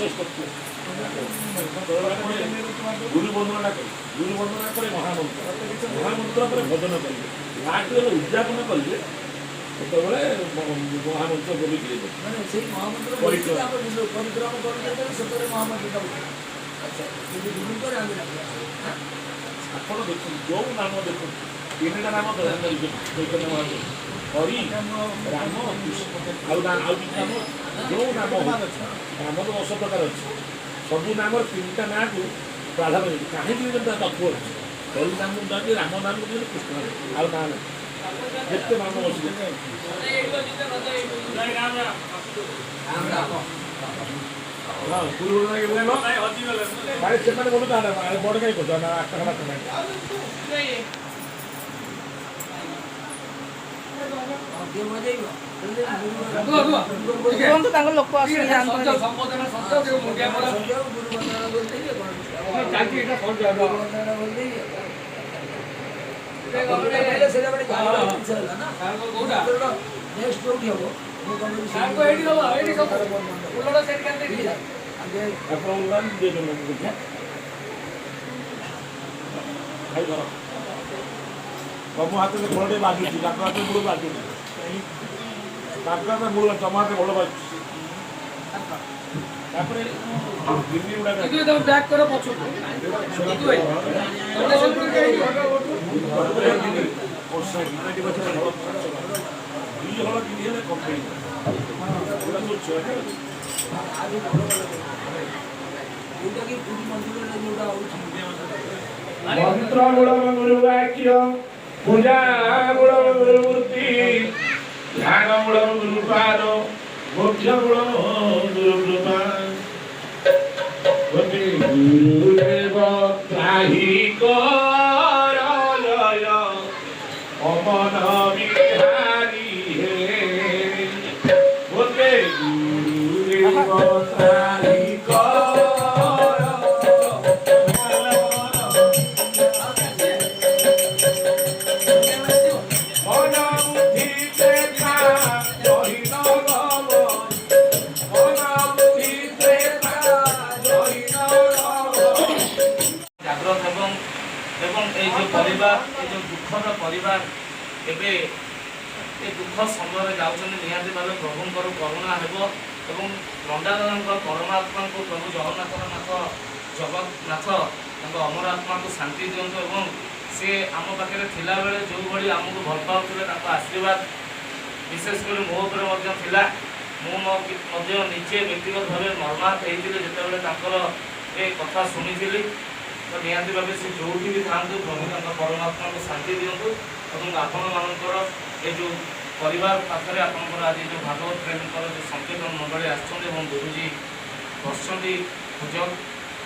ବିଶେଷ ତତ୍ତ୍ୱ ଗୁରୁ ବନ୍ଦନା କରି ଗୁରୁ ବନ୍ଦନା ପରେ ମହାମନ୍ତ୍ର ପରେ ଭଜନ କରିବେ ଲାଷ୍ଟ ଯେତେବେଳେ ଉଦ୍ଯାପନ କରିବେ ସେତେବେଳେ ମହାମନ୍ତ୍ର ବୋଲିକି ପରିକ୍ରମା ଆପଣ ଦେଖନ୍ତୁ ଯୋଉ ନାମ ଦେଖନ୍ତୁ ତିନିଟା ନାମ ଚୈତନ୍ୟ ମହାପ୍ରଭୁ ହରି ରାମ କୃଷ୍ଣ ଆଉ କିଛି ନାମ ଯୋଉ ନାମ ନାମ ତ 10 ପ୍ରକାର ଅଛି ସବୁ ନାମର ତିନିଟା ନାଁକୁ ପ୍ରାଧାନ୍ୟ ଦେଉଛି କାହିଁକି ତା ତତ୍ତ୍ୱ ଅଛି ହରି ନାମ ଯାଉଛି ରାମ ନାମ ଦିଅନ୍ତି କୃଷ୍ଣ ଆଉ ନାଁ ନାହିଁ ଯେତେ ନାମ ଅଛି ହଁ ଗୁରୁ ସେମାନେ ବୋଲୁ ବଡ଼ କାହିଁ କରୁଛ ନା ଆଠଟା ତାଙ୍କ ଲୋକ ଆସିକି ତମ ହାତରେ ଭଲ ଟିକେ ବାଜୁଛି ତାଙ୍କ ହାତରେ ମୂଳ ବାଜୁନି ତାଙ୍କ ହାତରେ ମୂଳ ତମ ହାତରେ ଭଲ ବାଜୁଛି ତାପରେ ବ୍ୟାକ୍ କର ପଛକୁ मंत्र मूलम गुरु वाक्य पूजा मूलम गुरु मूर्ति ध्यान मूलम गुरु पाद मोक्ष मूलम गुरु कृपा गुरुदेव त्राहि कर जय अमन बिहारी हे बोले गुरुदेव त्राहि दुखद परिवार ए दुख समय जाऊँच निहती भाव प्रभुंर करुणा हो नंदानंद परमात्मा को प्रभु जगन्नाथ नाथ जगन्नाथ अमर आत्मा को शांति दिंतु सी आम पाखे थिला बेले जो भाई आमको भल पाते आशीर्वाद विशेषकर मो उपरे मुझे निजे व्यक्तिगत भाव मर्माहत होते ये कथा शुणी तो निहती भाव से जो भी था प्रभु परमात्मा को शांति दिंतु और आपण मानकर ये जो परिवार पाखे आपंकर आज जो भागवत प्रेमी जो संकीर्तन मंडली आुरुजी बसुँच पूजक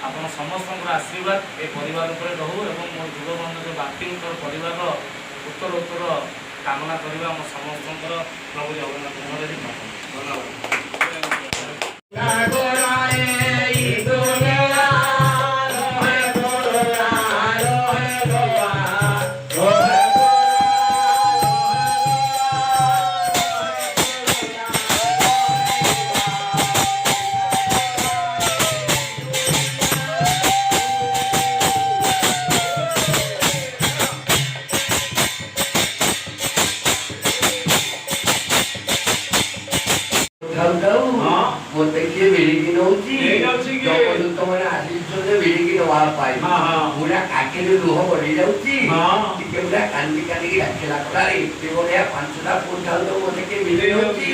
आप समस्त आशीर्वाद ये परिवार पर रहू और मो जुगबंधु जो बापी परिवार उत्तर उत्तर कामना करवा आम समस्त प्रभु जगन्नाथ धन्यवाद। पूरा काके लुह बढ़ी जाऊँगी पूरा कांदी कांदी रखला 5टा पुट मत मिल जाऊँगी।